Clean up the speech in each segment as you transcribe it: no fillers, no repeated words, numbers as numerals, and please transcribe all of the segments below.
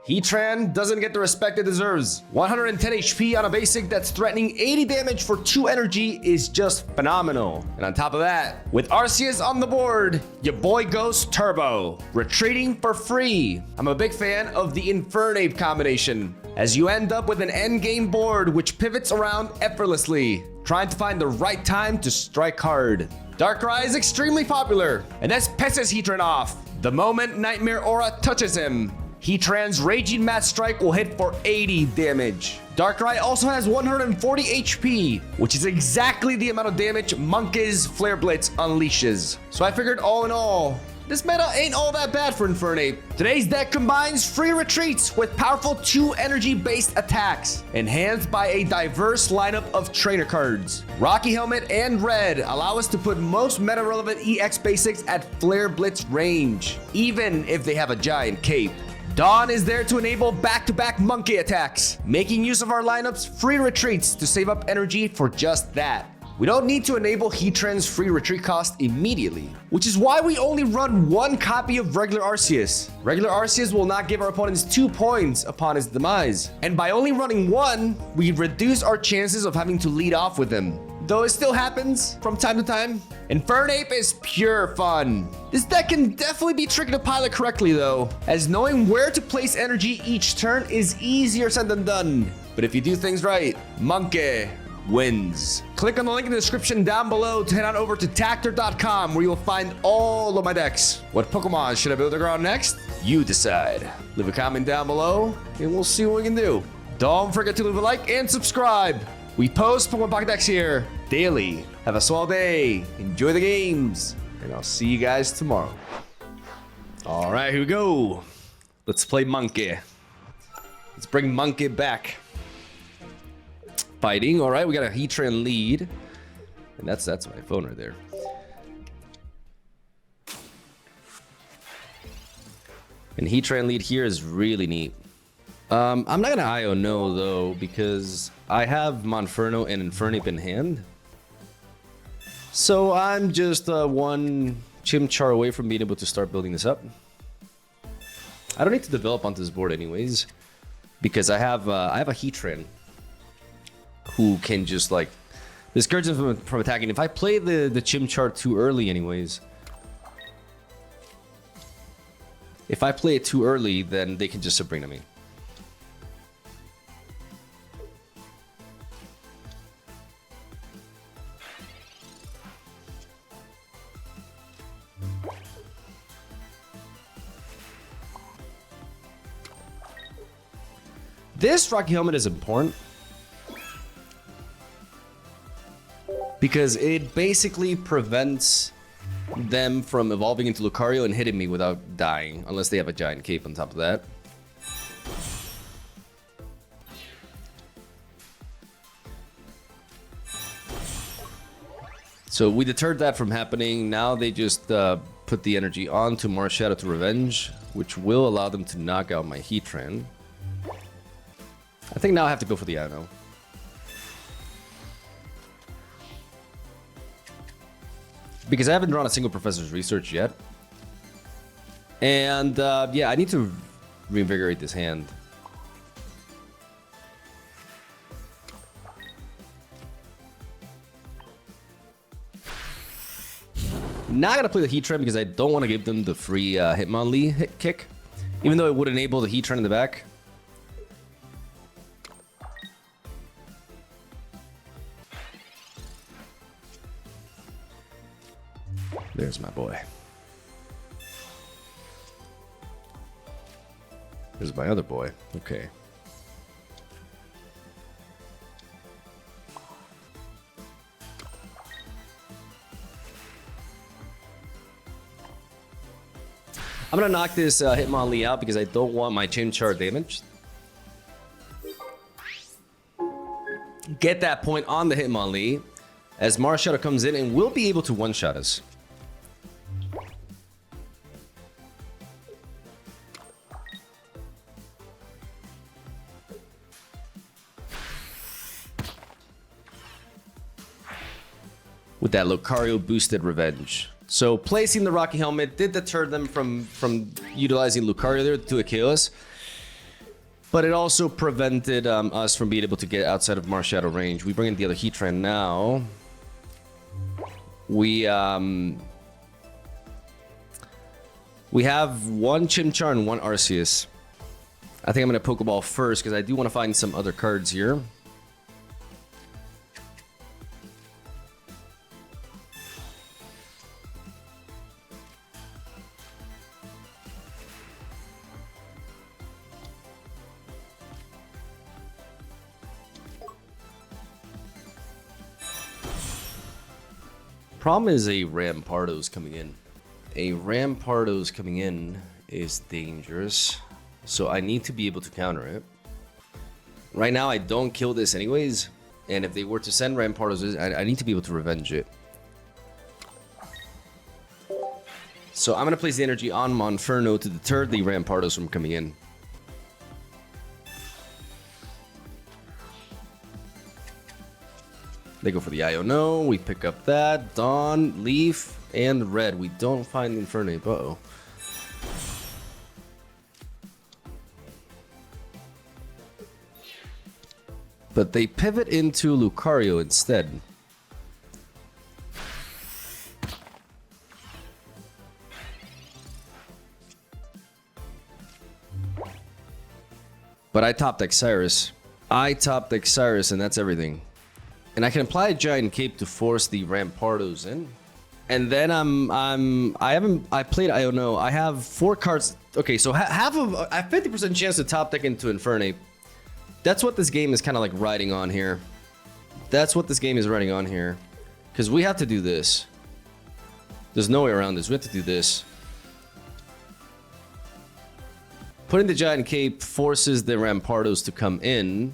Heatran doesn't get the respect it deserves. 110 HP on a basic that's threatening 80 damage for 2 energy is just phenomenal. And on top of that, with Arceus on the board, your boy goes turbo, retreating for free. I'm a big fan of the Infernape combination, as you end up with an endgame board which pivots around effortlessly, trying to find the right time to strike hard. Darkrai is extremely popular, and this pisses Heatran off. The moment Nightmare Aura touches him, Heatran's Raging Mass Strike will hit for 80 damage. Darkrai also has 140 HP, which is exactly the amount of damage MONKE's Flare Blitz unleashes. So I figured all in all, this meta ain't all that bad for Infernape. Today's deck combines free retreats with powerful 2 energy-based attacks, enhanced by a diverse lineup of trainer cards. Rocky Helmet and Red allow us to put most meta-relevant EX basics at Flare Blitz range, even if they have a giant cape. Dawn is there to enable back-to-back MONKE attacks, making use of our lineup's free retreats to save up energy for just that. We don't need to enable Heatran's free retreat cost immediately, which is why we only run 1 copy of regular Arceus. Regular Arceus will not give our opponents 2 points upon his demise, and by only running 1, we reduce our chances of having to lead off with him. Though it still happens from time to time. Infernape is pure fun. This deck can definitely be tricky to pilot correctly though, as knowing where to place energy each turn is easier said than done. But if you do things right, MONKE wins. Click on the link in the description down below to head on over to Tactor.com, where you'll find all of my decks. What Pokemon should I build the ground next? You decide. Leave a comment down below and we'll see what we can do. Don't forget to leave a like and subscribe. We post Pokemon Pocket decks here daily. Have a swell day, enjoy the games, and I'll see you guys tomorrow. All right, here we go. Let's play MONKE. Let's bring MONKE back. Fighting, all right, we got a Heatran lead. And that's my phone right there. And Heatran lead here is really neat. I'm not gonna IO no though, because I have Monferno and Infernape in hand. So I'm just 1 Chimchar away from being able to start building this up. I don't need to develop onto this board anyways, because I have a Heatran who can just like discourage him from attacking. If I play the Chimchar too early anyways, if I play it too early, then they can just Sabrina me. This Rocky Helmet is important because it basically prevents them from evolving into Lucario and hitting me without dying, unless they have a giant cape on top of that. So we deterred that from happening. Now they just put the energy onto Marshadow to Revenge, which will allow them to knock out my Heatran. I think now I have to go for the Ino. Because I haven't drawn a single Professor's Research yet. And yeah, I need to reinvigorate this hand. Not gonna play the Heatran because I don't want to give them the free Hitmonlee hit kick, even though it would enable the Heatran in the back. There's my boy. There's my other boy. Okay. I'm gonna knock this Hitmonlee out because I don't want my Chimchar damaged. Get that point on the Hitmonlee as Marshadow comes in and will be able to one-shot us. With that Lucario boosted Revenge. So placing the Rocky Helmet did deter them from utilizing Lucario there to kill us. But it also prevented us from being able to get outside of Mars Shadow range. We bring in the other Heatran now. We have one Chimchar and one Arceus. I think I'm going to Pokeball first because I do want to find some other cards here. Problem is a Rampardo's coming in. A Rampardo's coming in is dangerous. So I need to be able to counter it. Right now I don't kill this anyways. And if they were to send Rampardo's, I need to be able to revenge it. So I'm going to place the energy on Monferno to deter the Rampardos from coming in. They go for the Iono. We pick up that. Dawn, Leaf, and Red. We don't find the Infernape. Uh-oh. But they pivot into Lucario instead. But I top deck Cyrus. I top deck Cyrus, and that's everything. And I can apply a Giant Cape to force the Rampardos in. And then I played Iono. I have 4 cards. Okay, so I have 50% chance to top deck into Infernape. That's what this game is kind of like riding on here. That's what this game is riding on here. Because we have to do this. There's no way around this. We have to do this. Putting the Giant Cape forces the Rampardos to come in.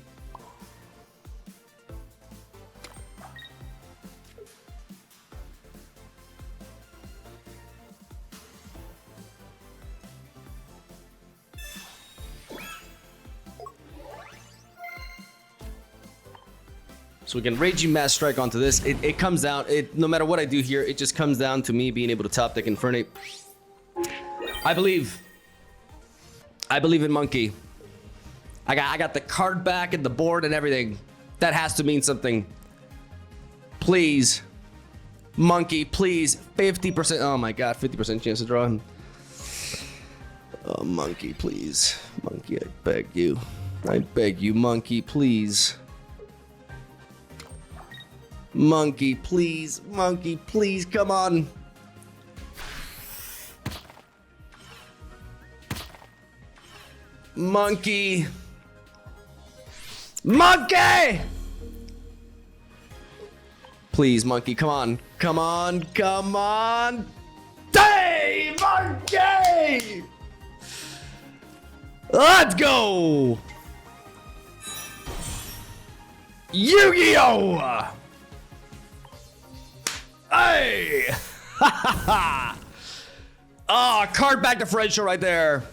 So we can Raging Mass Strike onto this. It comes down, no matter what I do here, it just comes down to me being able to top deck Infernape. I believe in Monkey. I got the card back and the board and everything. That has to mean something. Please. Monkey, please. 50%. Oh my god, 50% chance to draw him. Oh, Monkey, please. Monkey, I beg you. I beg you, Monkey, please. Monkey, please. Monkey, please. Come on. Monkey. Monkey! Please, Monkey. Come on. Come on. Come on. Hey, Monkey! Let's go! Yu-Gi-Oh! Hey! Oh, card back differential right there.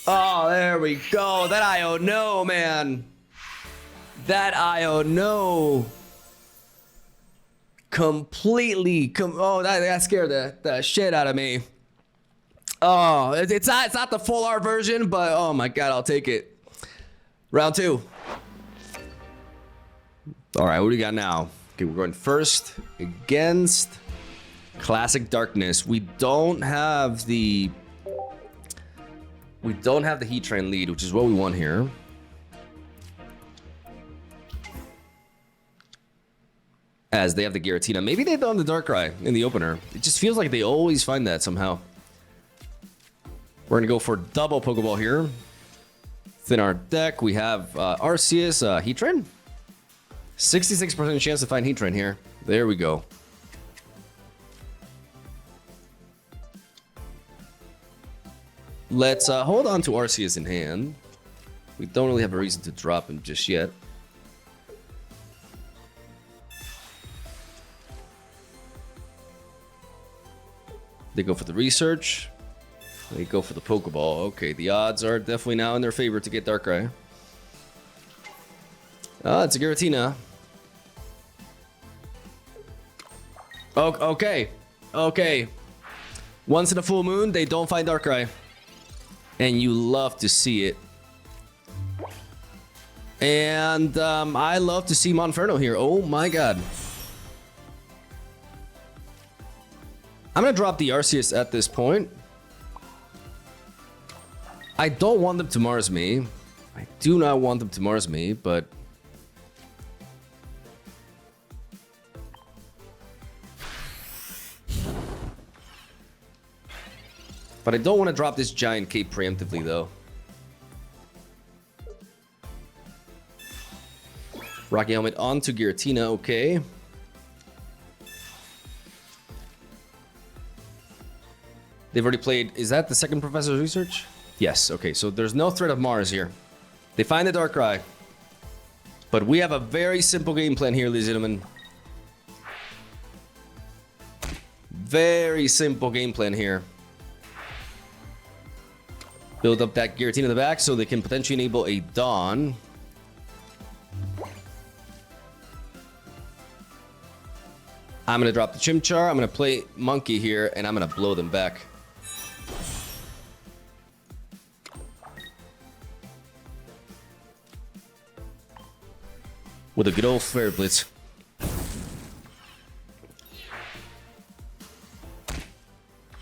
Oh, there we go. That Iono, man. That Iono. Completely. Oh, that scared the shit out of me. Oh, it's not the full art version, but oh my god, I'll take it. Round 2. All right, what do we got now? Okay, we're going first against Classic Darkness. We don't have the Heatran lead, which is what we want here. As they have the Giratina. Maybe they've done the Darkrai in the opener. It just feels like they always find that somehow. We're going to go for double Pokeball here. Within our deck, we have Arceus, Heatran. 66% chance to find Heatran here. There we go. Let's hold on to Arceus in hand. We don't really have a reason to drop him just yet. They go for the research. They go for the Pokeball. Okay, the odds are definitely now in their favor to get Darkrai. It's a Giratina. Okay. Okay. Once in a full moon, they don't find Darkrai. And you love to see it. And I love to see Monferno here. Oh my god. I'm gonna drop the Arceus at this point. I don't want them to Mars me. I do not want them to Mars me, but... But I don't want to drop this giant cape preemptively, though. Rocky Helmet onto Giratina, okay. They've already played... Is that the second Professor's Research? Yes, okay, so there's no threat of Mars here. They find the Darkrai. But we have a very simple game plan here, ladies and gentlemen. Very simple game plan here. Build up that Giratina in the back so they can potentially enable a Dawn. I'm going to drop the Chimchar. I'm going to play Monkey here, and I'm going to blow them back. With a good old Fire Blitz.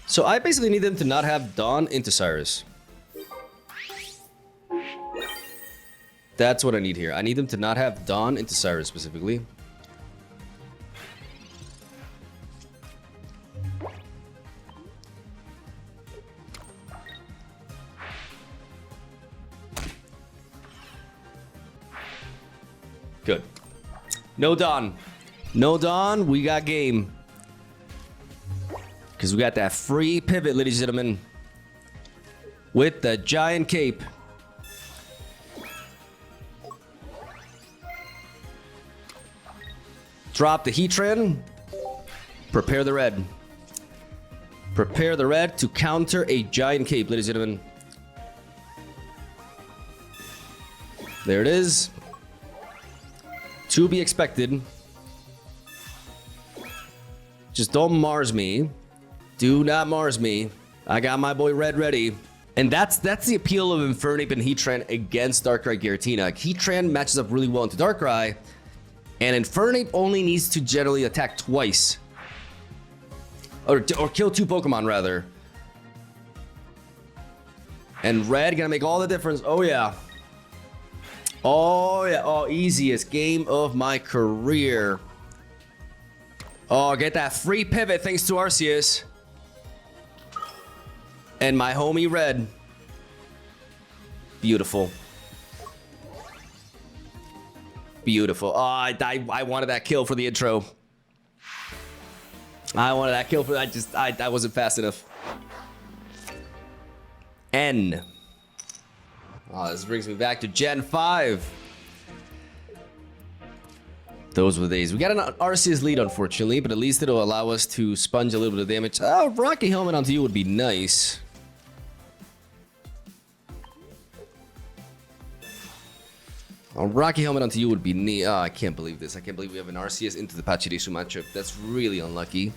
So I basically need them to not have Dawn into Cyrus. That's what I need here. I need them to not have Dawn into Cyrus specifically. Good. No Dawn. No Dawn. We got game. Because we got that free pivot, ladies and gentlemen. With the giant cape. Drop the Heatran. Prepare the red. Prepare the red to counter a giant cape, ladies and gentlemen. There it is. To be expected. Just don't Mars me. Do not Mars me. I got my boy Red ready. And that's the appeal of Infernape and Heatran against Darkrai Giratina. Heatran matches up really well into Darkrai. And Infernape only needs to generally attack twice. Or kill two Pokemon, rather. And Red gonna make all the difference. Oh, yeah. Oh, yeah. Oh, easiest game of my career. Oh, get that free pivot thanks to Arceus. And my homie Red. Beautiful. Beautiful. Oh, I wanted that kill for the intro. I wanted that kill for that. I wasn't fast enough. N. Oh, this brings me back to Gen 5. Those were the days. We got an Arceus lead, unfortunately, but at least it'll allow us to sponge a little bit of damage. Oh, Rocky Helmet onto you would be nice. A Rocky Helmet onto you would be neat. Oh, I can't believe this. I can't believe we have an Arceus into the Pachirisu matchup. That's really unlucky.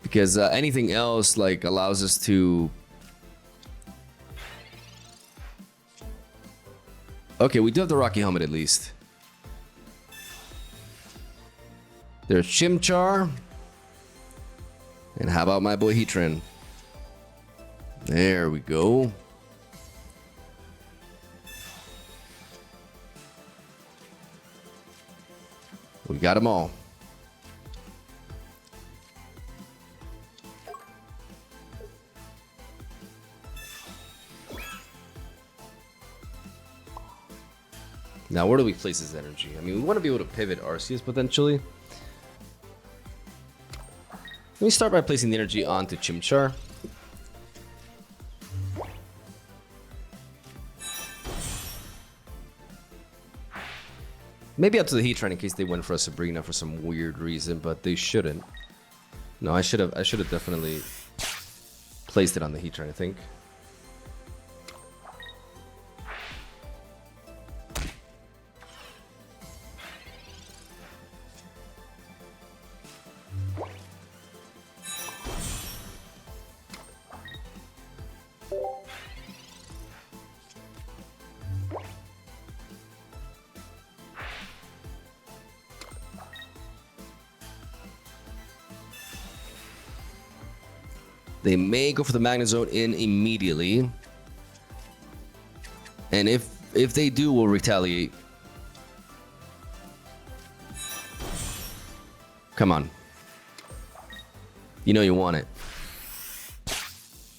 Because anything else like allows us to... Okay, we do have the Rocky Helmet at least. There's Chimchar. And how about my boy Heatran? There we go. We got them all. Now, where do we place this energy? I mean, we want to be able to pivot Arceus potentially. Let me start by placing the energy onto Chimchar. Maybe up to the Heatran in case they went for a Sabrina for some weird reason, but they shouldn't. No, I should have definitely placed it on the Heatran, I think. They may go for the Magnet Zone in immediately. And if they do, we'll retaliate. Come on. You know you want it.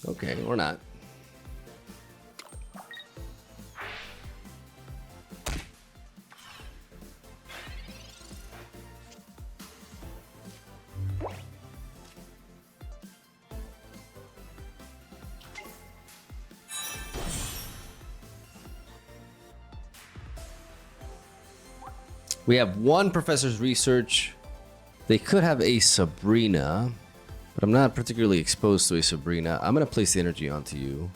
Okay, or not. We have one Professor's Research. They could have a Sabrina, but I'm not particularly exposed to a Sabrina. I'm going to place the energy onto you.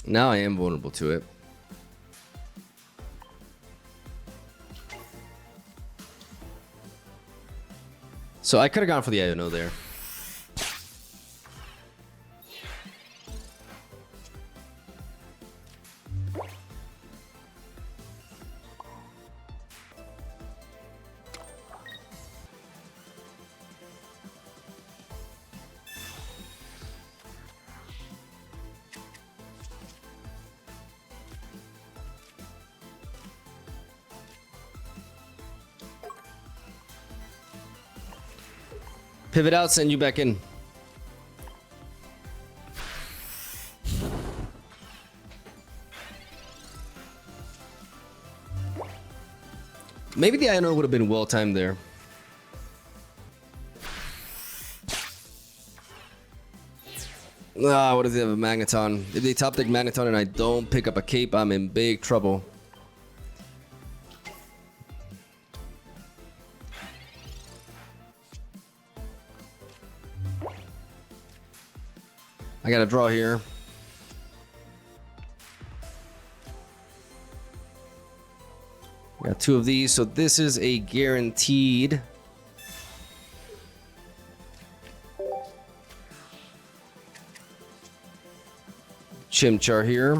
Now I am vulnerable to it. So I could have gone for the Iono there. Pivot out, send you back in. Maybe the Iono would have been well timed there. What if they have a Magneton? If they top deck Magneton and I don't pick up a cape, I'm in big trouble. I got to draw here. Got two of these, so this is a guaranteed. Chimchar here.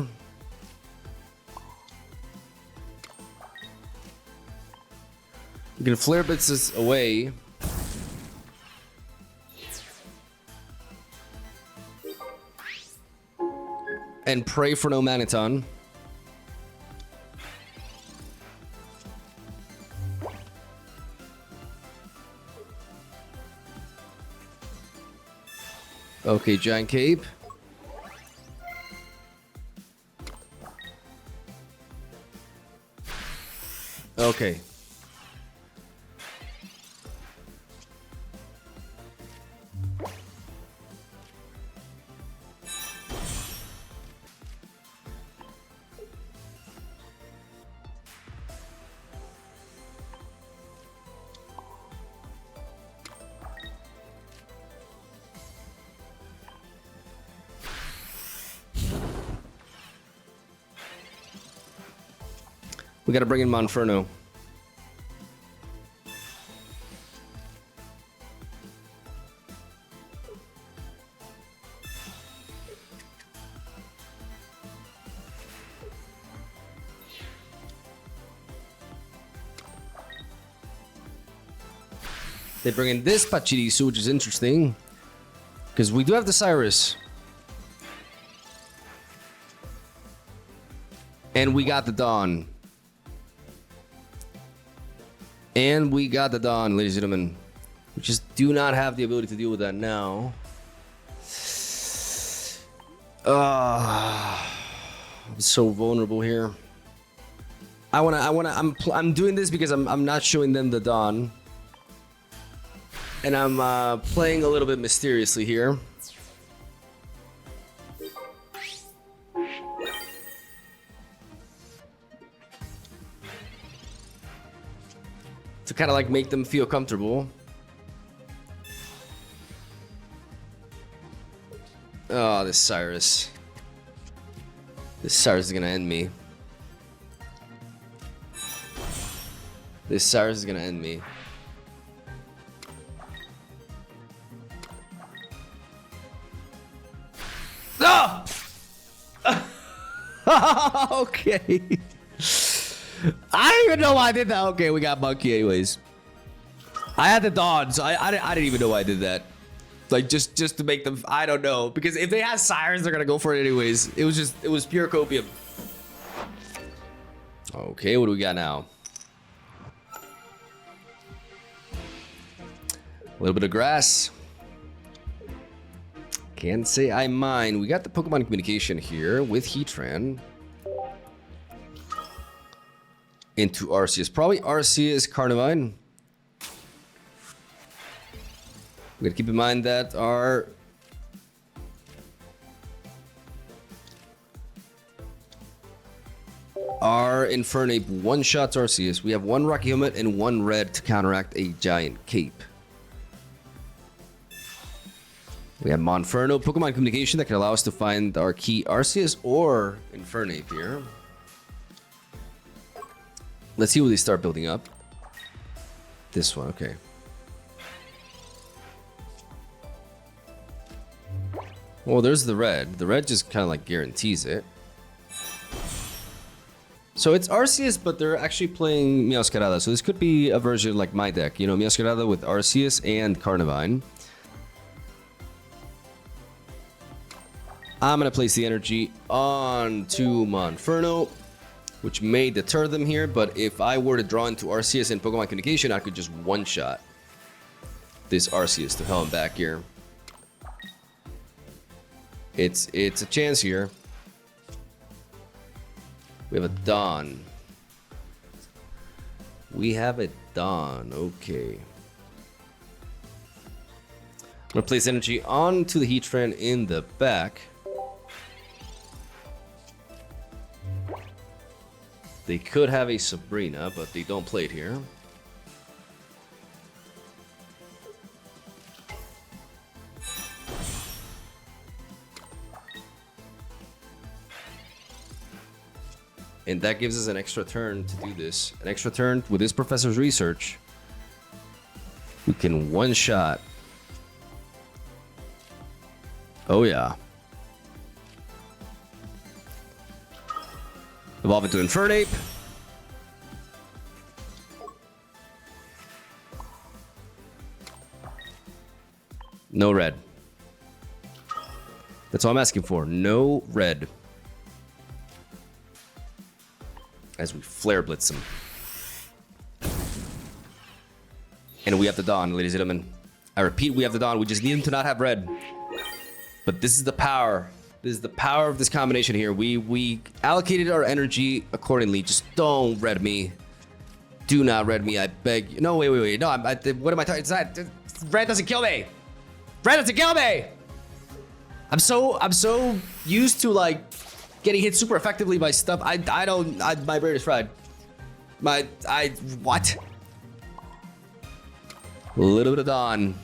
You can Flare Blitz this away. And pray for no Magneton. Okay, Giant Cape. Okay. We gotta bring in Monferno. They bring in this Pachirisu, which is interesting. Because we do have the Cyrus. And we got the Dawn. And we got the Dawn, ladies and gentlemen. We just do not have the ability to deal with that now. I'm so vulnerable here. I'm doing this because I'm not showing them the Dawn. And I'm playing a little bit mysteriously here. To kind of like make them feel comfortable. Oh, this Cyrus. This Cyrus is gonna end me. This Cyrus is gonna end me. No! Okay. I don't even know why I did that. Okay, we got Monkey anyways. I had the Dawn, so I didn't even know why I did that. Like, just to make them, I don't know. Because if they have Sirens, they're gonna go for it anyways. It was pure copium. Okay, what do we got now? A little bit of grass. Can't say I mind. We got the Pokemon communication here with Heatran. Into Arceus. Probably Arceus Carnivine. We gotta keep in mind that our Infernape one-shots Arceus. We have one Rocky Helmet and one red to counteract a giant cape. We have Monferno Pokemon communication that can allow us to find our key Arceus or Infernape here. Let's see what they start building up. This one, okay. Well, there's the red. The red just kind of like guarantees it. So it's Arceus, but they're actually playing Meowscarada. So this could be a version like my deck. You know, Meowscarada with Arceus and Carnivine. I'm going to place the energy onto Monferno, which may deter them here. But if I were to draw into Arceus and Pokemon Communication, I could just one-shot this Arceus to hell and back here. It's a chance here. We have a Dawn. We have a Dawn. Okay. I'm gonna place energy onto the Heatran in the back. They could have a Sabrina, but they don't play it here. And that gives us an extra turn to do this. An extra turn with this professor's research. We can one-shot. Oh yeah. Evolve into Infernape. No red. That's all I'm asking for. No red. As we Flare Blitz him. And we have the Dawn, ladies and gentlemen. I repeat, we have the Dawn. We just need him to not have red. But this is the power. This is the power of this combination here. We allocated our energy accordingly. Just don't red me. Do not red me, I beg you. No, wait. No, what am I talking? It's not. Red doesn't kill me. Red doesn't kill me. I'm so used to like getting hit super effectively by stuff. My brain is fried. What? A little bit of Dawn.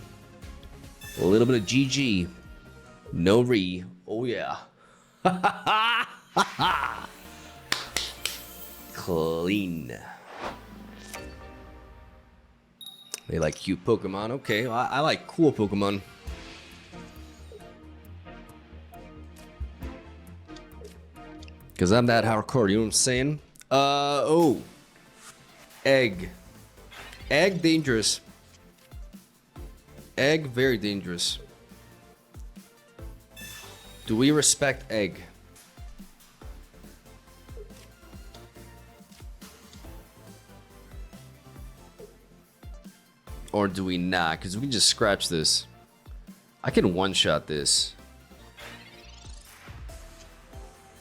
A little bit of GG. No re. Oh yeah. Clean. They like cute Pokemon. Okay, well, I like cool Pokemon. Because I'm that hardcore, you know what I'm saying? Oh. Egg. Egg, dangerous. Egg, very dangerous. Do we respect Egg? Or do we not? Because we can just scratch this. I can one-shot this.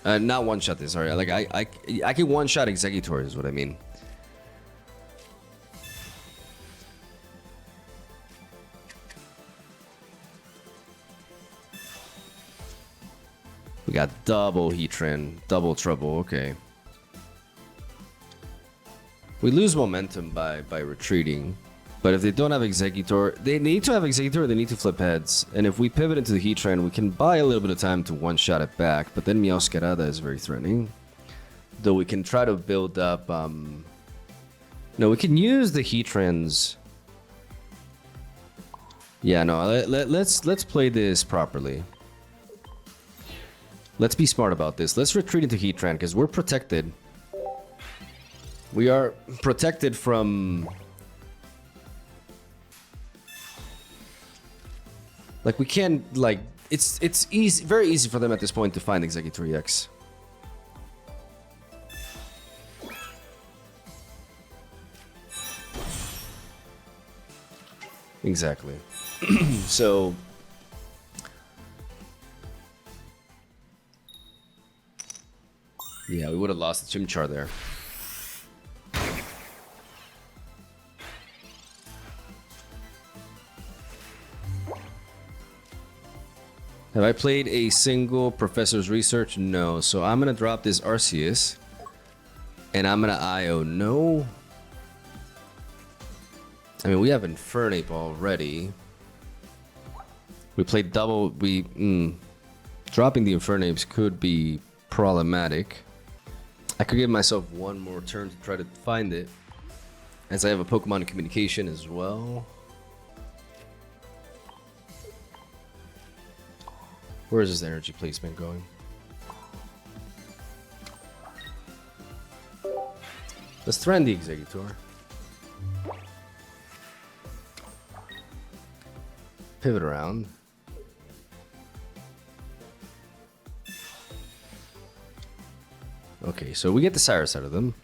Not one-shot this, sorry. Like I can one-shot Executor is what I mean. We got double Heatran, double trouble, okay. We lose momentum by retreating. But if they don't have Executor, they need to have Executor, they need to flip heads. And if we pivot into the Heatran, we can buy a little bit of time to one-shot it back. But then Meowscarada is very threatening. Though we can try to build up No, we can use the Heatrans. Yeah, no, let's play this properly. Let's be smart about this. Let's retreat into Heatran because we're protected. We are protected from... Like, we can't, like... It's easy, very easy for them at this point to find Executor EX. Exactly. So... Yeah, we would have lost the Chimchar there. Have I played a single Professor's Research? No. So I'm going to drop this Arceus. And I'm going to IO. No. I mean, we have Infernape already. We played double. Dropping the Infernapes could be problematic. I could give myself one more turn to try to find it. As I have a Pokemon Communication as well. Where is this energy placement going? Let's threaten the Executor. Pivot around. Okay, so we get the Cyrus out of them.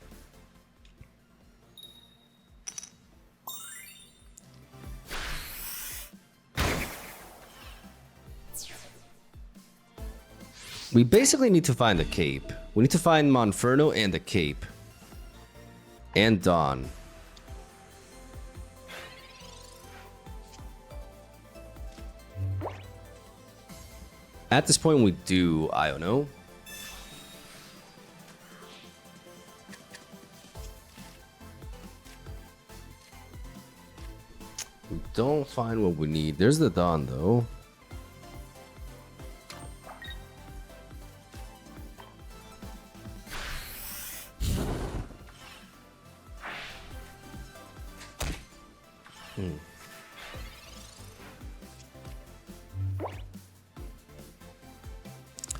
We basically need to find a Cape. We need to find Monferno and the Cape. And Dawn. At this point, we do, I don't know. We don't find what we need. There's the Dawn, though.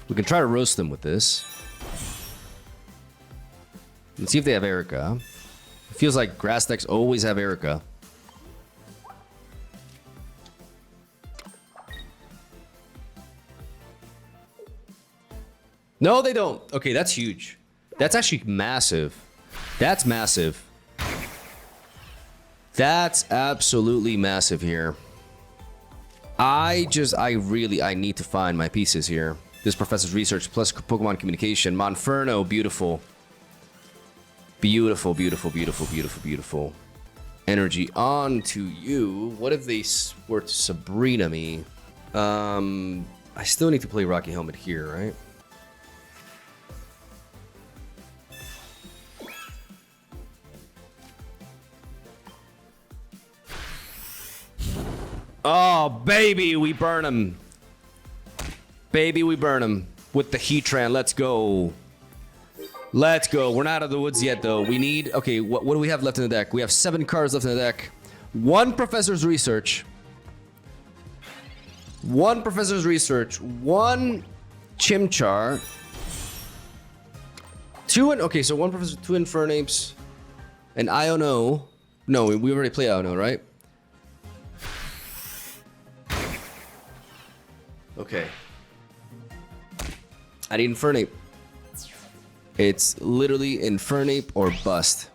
We can try to roast them with this. Let's see if they have Erica. It feels like grass decks always have Erica. No, they don't. Okay, that's huge. That's actually massive. That's massive. That's absolutely massive here. I need to find my pieces here. This Professor's Research plus Pokemon Communication. Monferno, beautiful. Beautiful, beautiful, beautiful, beautiful, beautiful. Energy on to you. What if they were to Sabrina me? I still need to play Rocky Helmet here, right? Oh, baby, we burn him. Baby, we burn him with the Heatran. Let's go. Let's go. We're not out of the woods yet, though. We need... Okay, what do we have left in the deck? We have 7 cards left in the deck. 1 Professor's Research. 1 Professor's Research. 1 Chimchar. 2... Okay, so 1 Professor... 2 Infernapes. And Iono. No, we already played Iono, right? Okay. I need Infernape. It's literally Infernape or bust.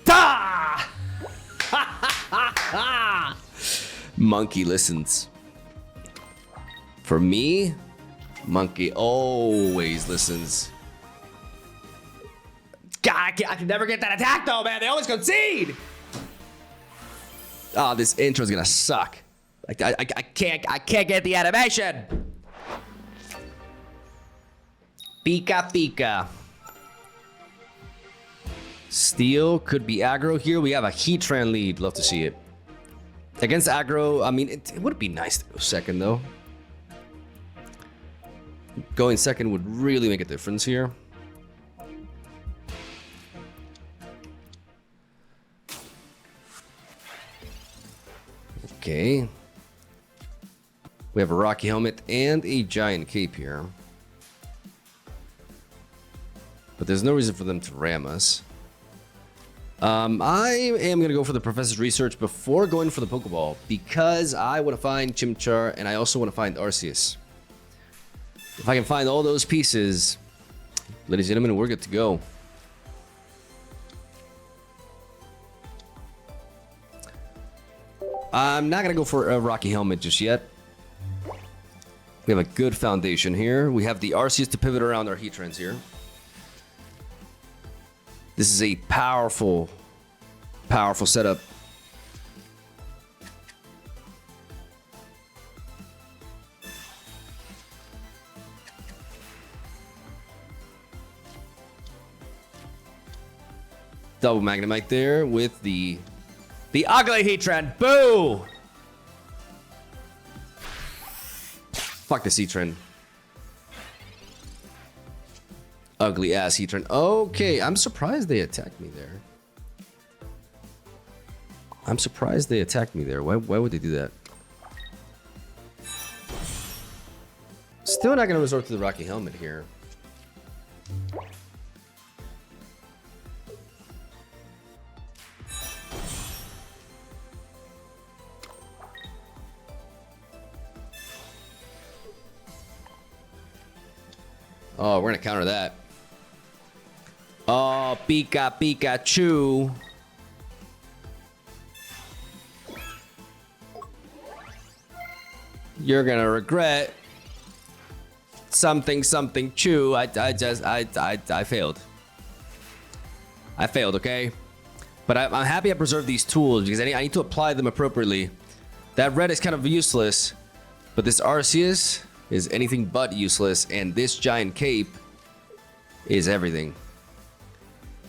Ah! Monkey listens. For me, Monkey always listens. God, I can never get that attack though, man. They always concede. Oh, this intro's gonna suck. I can't get the animation. Pika Pika. Steel could be aggro here. We have a Heatran lead. Love to see it. Against aggro, I mean, it would be nice to go second though. Going second would really make a difference here. Okay. We have a Rocky Helmet and a Giant Cape here. But there's no reason for them to ram us. I am going to go for the Professor's Research before going for the Pokeball, because I want to find Chimchar and I also want to find Arceus. If I can find all those pieces, ladies and gentlemen, we're good to go. I'm not going to go for a Rocky Helmet just yet. We have a good foundation here. We have the Arceus to pivot around our Heatrans here. This is a powerful, powerful setup. Double Magnemite there with the ugly Heatran. Boo! Fuck this Heatran. Ugly ass Heatran. Okay, I'm surprised they attacked me there. I'm surprised they attacked me there. Why would they do that? Still not gonna resort to the Rocky Helmet here. Oh, we're gonna counter that. Oh, Pikachu. You're gonna regret something chew. I failed. I failed, okay? But I'm happy I preserved these tools because I need to apply them appropriately. That red is kind of useless, but this Arceus is anything but useless, and this Giant Cape is everything.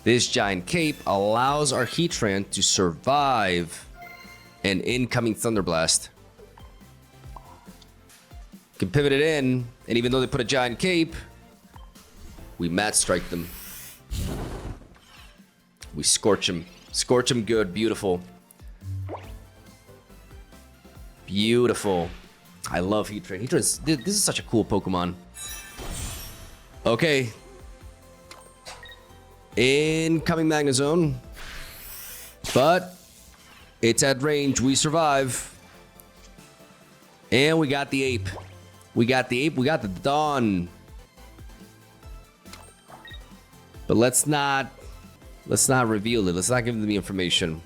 This Giant Cape allows our Heatran to survive an incoming Thunder Blast. Can pivot it in, and even though they put a Giant Cape, we Mat Strike them. We scorch them. Scorch them good. Beautiful. Beautiful. I love Heatran. This is such a cool Pokemon. Okay. Incoming Magnezone. But it's at range. We survive. And we got the Ape. We got the Ape. We got the Dawn. But let's not reveal it. Let's not give them the information.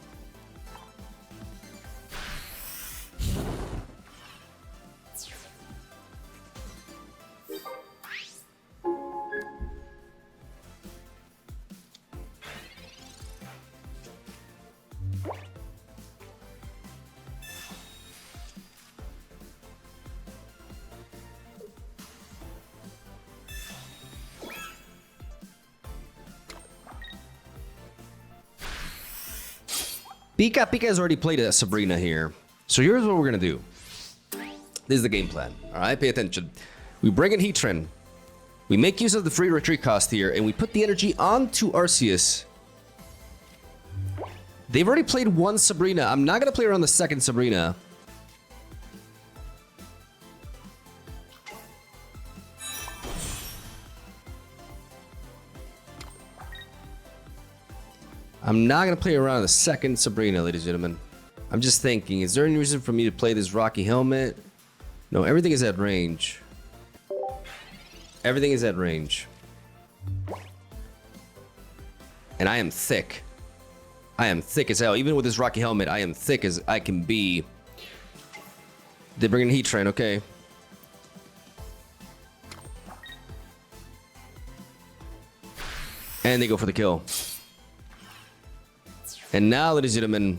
Pika has already played a Sabrina here. So here's what we're gonna do. This is the game plan. Alright, pay attention. We bring in Heatran. We make use of the free retreat cost here, and we put the energy onto Arceus. They've already played one Sabrina. I'm not gonna play around the second Sabrina. I'm not going to play around the second Sabrina, ladies and gentlemen. I'm just thinking, is there any reason for me to play this Rocky Helmet? No, everything is at range. Everything is at range. And I am thick. I am thick as hell. Even with this Rocky Helmet, I am thick as I can be. They bring in Heatran, okay. And they go for the kill. And now, ladies and gentlemen,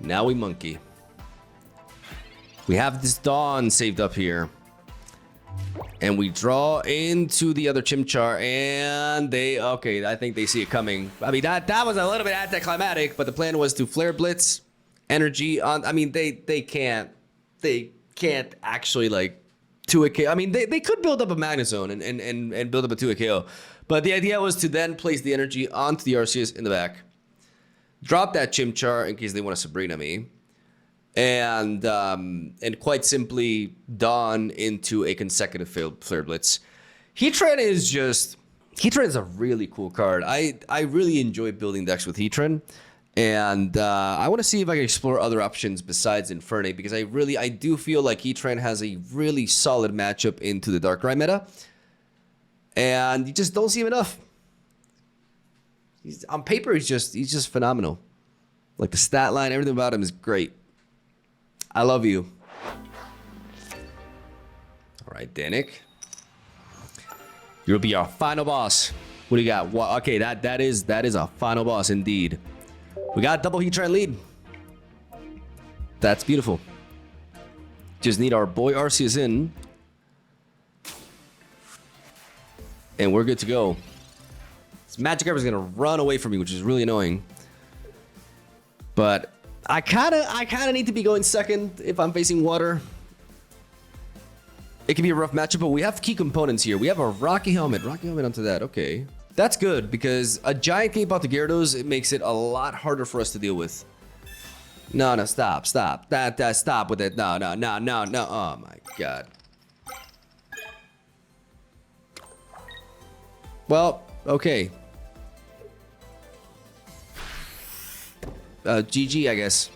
now we monkey. We have this Dawn saved up here. And we draw into the other Chimchar, and okay, I think they see it coming. I mean, that was a little bit anticlimactic, but the plan was to Flare Blitz, energy on. I mean, they can't actually like 2-hit KO. I mean, they could build up a Magnezone and build up a 2-hit KO. But the idea was to then place the energy onto the Arceus in the back, drop that Chimchar in case they want to Sabrina me, and quite simply dawn into a consecutive Flare Blitz. Heatran is a really cool card. I really enjoy building decks with Heatran, and I want to see if I can explore other options besides Infernape, because I do feel like Heatran has a really solid matchup into the Darkrai meta, and you just don't see him enough. On paper, he's just phenomenal. Like the stat line, everything about him is great. I love you. All right, Danik. You'll be our final boss. What do you got? What, okay, that is a final boss indeed. We got double Heatran lead. That's beautiful. Just need our boy Arceus in, and we're good to go. This Magikarp is gonna run away from me, which is really annoying. But I kinda need to be going second if I'm facing water. It can be a rough matchup, but we have key components here. We have a Rocky Helmet onto that. Okay, that's good because a giant Cape out to Gyarados, it makes it a lot harder for us to deal with. No, stop. That stop with it. No. Oh my god. Well, okay. GG, I guess.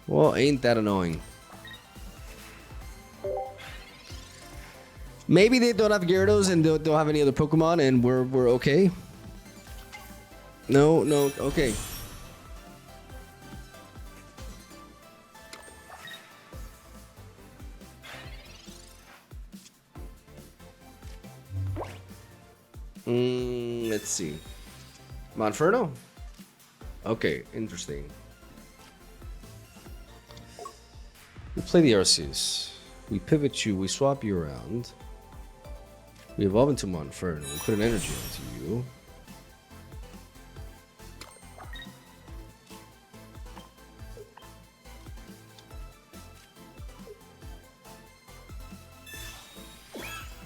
Well, ain't that annoying. Maybe they don't have Gyarados and don't have any other Pokemon and we're okay. No, okay. Let's see. Monferno? Okay, interesting. We play the Arceus. We pivot you, we swap you around. We evolve into Monferno. We put an energy into you.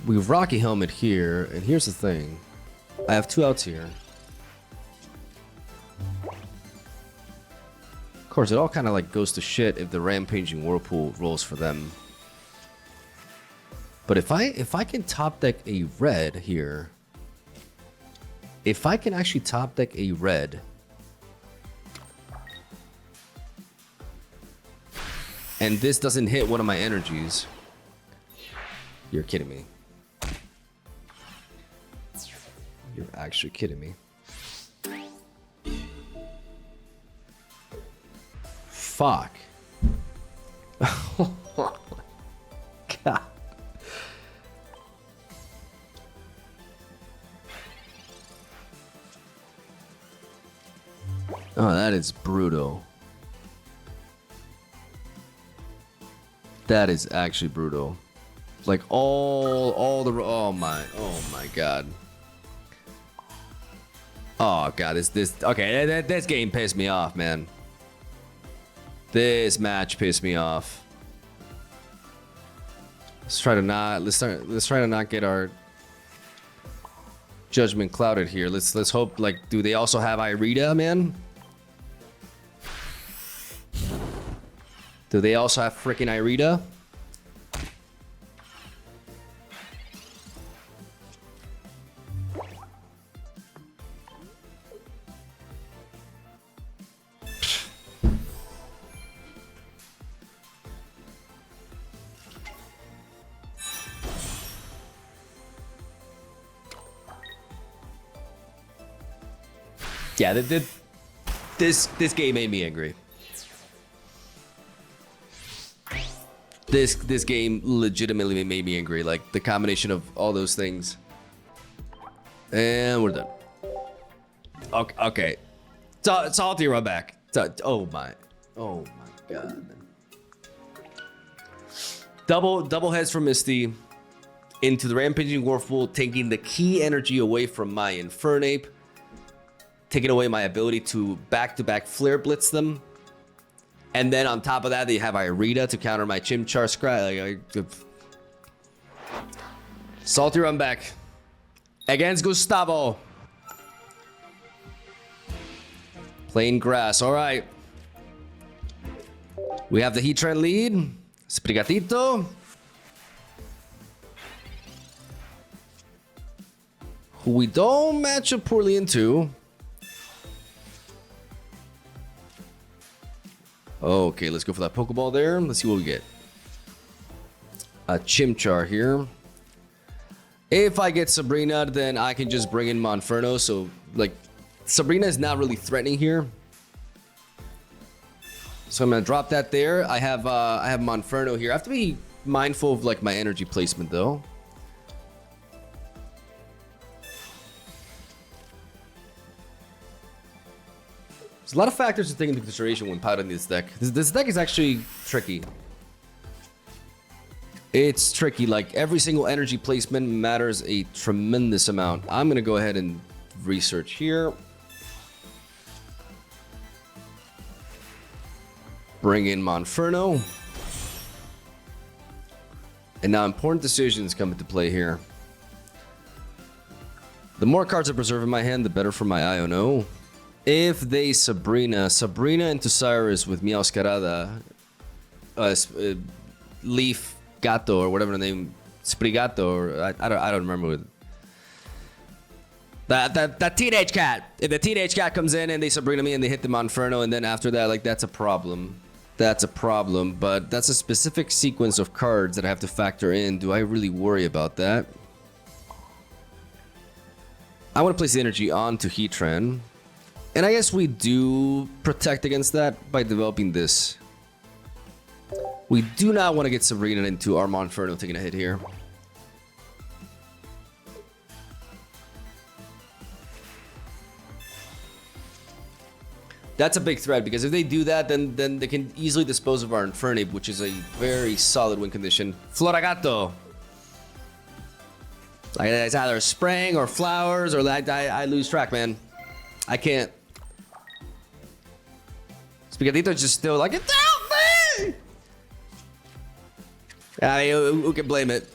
We Rocky Helmet here, and here's the thing. I have 2 outs here. Of course, it all kind of like goes to shit if the Rampaging Whirlpool rolls for them. But if I can top deck a red here, if I can actually top deck a red, and this doesn't hit one of my energies, you're kidding me. You're actually kidding me. Fuck. Oh my god. Oh, that is brutal. That is actually brutal. Like all the oh my god. Oh god, this okay, this game pissed me off, man. This match pissed me off. Let's try to not get our judgment clouded here. Let's hope, like, do they also have Irida, man? Do they also have freaking Irida? Yeah, this game made me angry. This game legitimately made me angry. Like the combination of all those things. And we're done. Okay. It's all to run back. Oh my god. Double heads from Misty into the Rampaging Whirlpool, taking the key energy away from my Infernape, taking away my ability to back-to-back Flare Blitz them. And then on top of that, they have Irida to counter my Chimchar Scry. Salty run back against Gustavo. Plain grass. All right. We have the Heatran lead. Sprigatito. Who we don't match up poorly into. Okay, let's go for that Pokeball there. Let's see what we get. A Chimchar here. If I get Sabrina, then I can just bring in Monferno. So, like, Sabrina is not really threatening here. So I'm gonna drop that there. I have Monferno here. I have to be mindful of like my energy placement though. There's a lot of factors to take into consideration when piloting this deck. This deck is actually tricky. It's tricky. Like every single energy placement matters a tremendous amount. I'm gonna go ahead and research here. Bring in Monferno. And now important decisions come into play here. The more cards I preserve in my hand, the better for my Iono. If they Sabrina into Cyrus with Meowscarada, Leaf Gato or whatever the name, Sprigato, or I don't remember. That teenage cat. If the teenage cat comes in and they Sabrina me and they hit the Monferno, and then after that, like that's a problem. That's a problem, but that's a specific sequence of cards that I have to factor in. Do I really worry about that? I want to place the energy onto Heatran. And I guess we do protect against that by developing this. We do not want to get Sabrina into our Monferno taking a hit here. That's a big threat because if they do that, then they can easily dispose of our Infernape, which is a very solid win condition. Floragato. Like it's either spraying or flowers, or I lose track, man. I can't. Sprigatito's just still like, it's out me! I mean, who can blame it?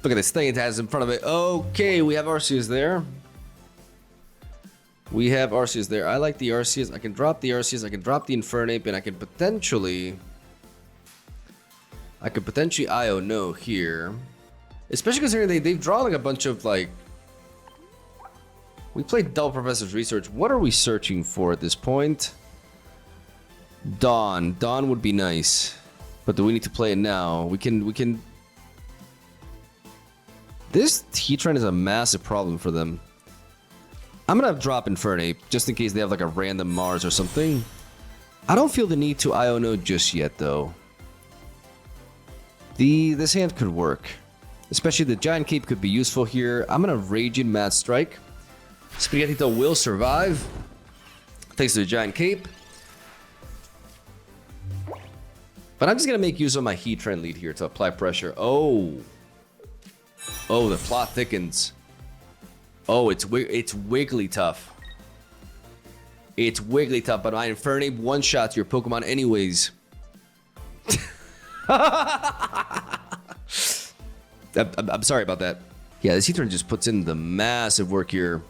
Look at this thing it has in front of it. Okay, we have Arceus there. We have Arceus there. I like the Arceus. I can drop the Arceus. I can drop the Infernape, and I can potentially Io-No here. Especially considering they've drawn like a bunch of like. We played Double Professor's Research. What are we searching for at this point? Dawn. Dawn would be nice. But do we need to play it now? We can. This Heatran is a massive problem for them. I'm gonna drop Infernape just in case they have like a random Mars or something. I don't feel the need to Io-No just yet though. This hand could work. Especially the Giant Cape could be useful here. I'm gonna Raging Mad Strike. Sprigatito will survive. Thanks to the Giant Cape. But I'm just gonna make use of my Heatran lead here to apply pressure. Oh, the plot thickens. Oh, it's Wigglytuff. It's Wigglytuff, but my Infernape one-shots your Pokemon anyways. I'm sorry about that. Yeah, this Heatran just puts in the massive work here.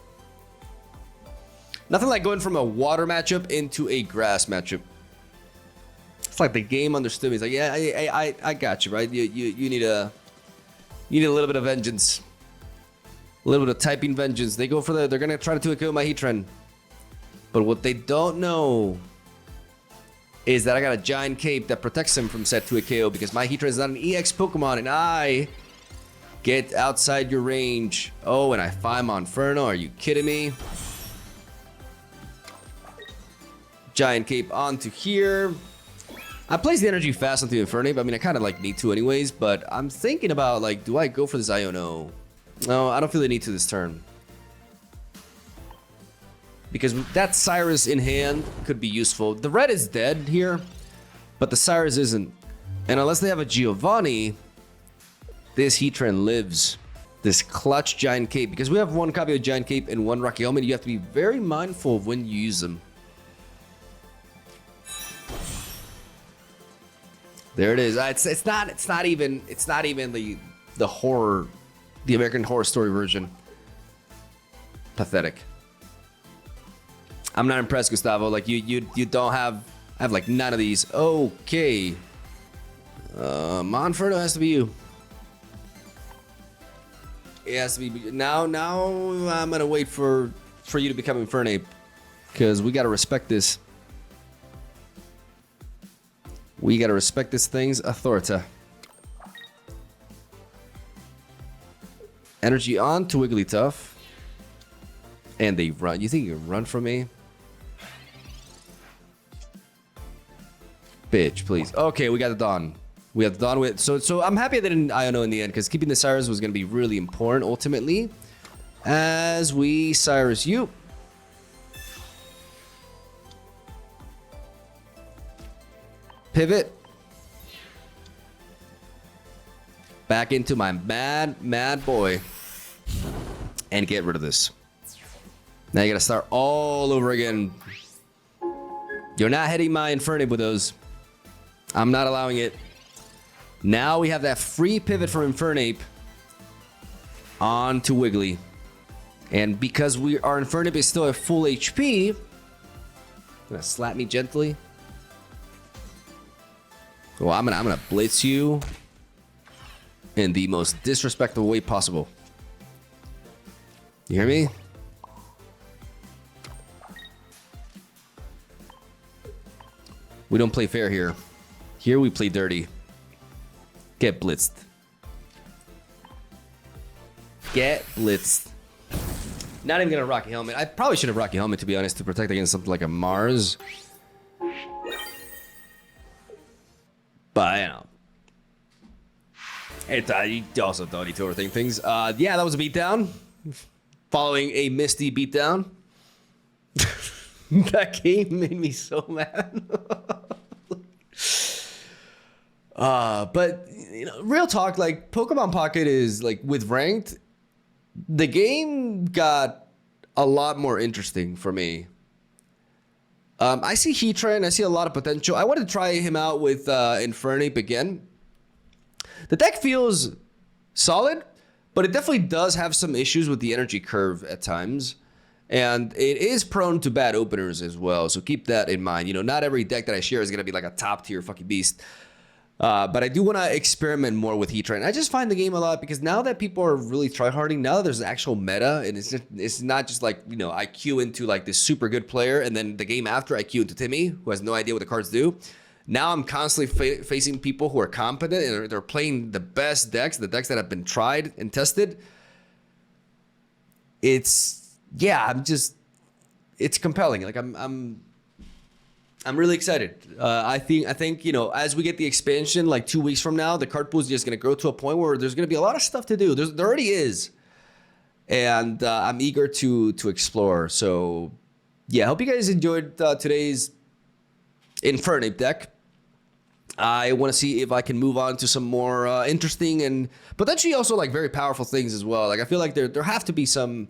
Nothing like going from a water matchup into a grass matchup. It's like the game understood me. It's like, yeah, I got you, right? You need a little bit of vengeance. A little bit of typing vengeance. They go for they're gonna try to kill my Heatran. But what they don't know is that I got a Giant Cape that protects him from set to a KO because my Heatran is not an EX Pokemon and I get outside your range. Oh, and I find Monferno. Are you kidding me? Giant Cape onto here. I place the energy fast onto Infernape. I mean, I kind of like need to anyways, but I'm thinking about like, do I go for this Io-No? No, I don't feel the need to this turn. Because that Cyrus in hand could be useful. The red is dead here, but the Cyrus isn't. And unless they have a Giovanni, this Heatran lives. This clutch Giant Cape. Because we have one copy of Giant Cape and one Rocky Helmet, you have to be very mindful of when you use them. There it is. It's not even the horror, the American Horror Story version. Pathetic. I'm not impressed, Gustavo. Like you don't have. I have like none of these. Okay. Monferno has to be you. It has to be now. I'm gonna wait for you to become Infernape, because we gotta respect this. We gotta respect this thing's authority. Energy on to Wigglytuff. And they run. You think you can run from me? Bitch, please. Okay, we got the Dawn. We have the Dawn with... So I'm happy I didn't Iono in the end, because keeping the Cyrus was going to be really important, ultimately. As we Cyrus you. Pivot. Back into my mad boy. And get rid of this. Now you gotta start all over again. You're not hitting my Infernape with those. I'm not allowing it. Now we have that free pivot from Infernape onto Wiggly. And because our Infernape is still at full HP, gonna slap me gently. Well, I'm gonna blitz you in the most disrespectful way possible. You hear me? We don't play fair here. Here we play dirty. Get blitzed. Get blitzed. Not even gonna Rocky Helmet. I probably should have Rocky Helmet, to be honest, to protect against something like a Mars. But, you know. He also thought he to overthink things. Yeah, that was a beatdown. Following a Misty beatdown. That game made me so mad. But you know, real talk, like Pokemon Pocket is like with ranked, the game got a lot more interesting for me. I see Heatran, I see a lot of potential. I want to try him out with Infernape again. The deck feels solid, but it definitely does have some issues with the energy curve at times. And it is prone to bad openers as well, so keep that in mind. You know, not every deck that I share is going to be like a top tier fucking beast. But I do want to experiment more with Heatran. I just find the game a lot because now that people are really tryharding, now that there's an actual meta, and it's not just like, you know, I queue into like this super good player, and then the game after I queue into Timmy, who has no idea what the cards do. Now I'm constantly facing people who are competent and they're playing the best decks, the decks that have been tried and tested. It's compelling. Like I'm really excited. I think, you know, as we get the expansion, like 2 weeks from now, the card pool is just going to grow to a point where there's going to be a lot of stuff to do. There already is. And I'm eager to explore. So yeah, I hope you guys enjoyed today's Infernape deck. I want to see if I can move on to some more interesting and potentially also like very powerful things as well. Like I feel like there have to be some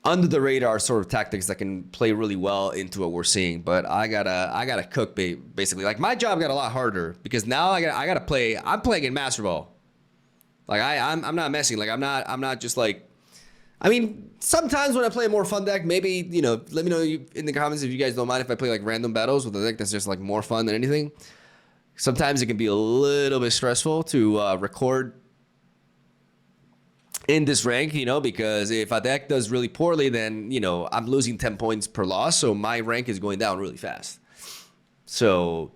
under the radar sort of tactics that can play really well into what we're seeing. But I gotta cook basically. Like my job got a lot harder because now I gotta play. I'm playing in Master Ball. Like I'm not messing. Like I'm not just like. I mean, sometimes when I play a more fun deck, maybe, you know, let me know in the comments if you guys don't mind if I play like random battles with a deck that's just like more fun than anything. Sometimes it can be a little bit stressful to record in this rank, you know, because if a deck does really poorly, then, you know, I'm losing 10 points per loss, so my rank is going down really fast. So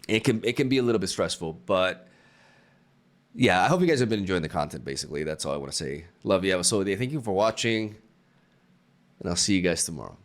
it can be a little bit stressful, but yeah, I hope you guys have been enjoying the content, basically. That's all I want to say. Love you. Have a solid day. Thank you for watching, and I'll see you guys tomorrow.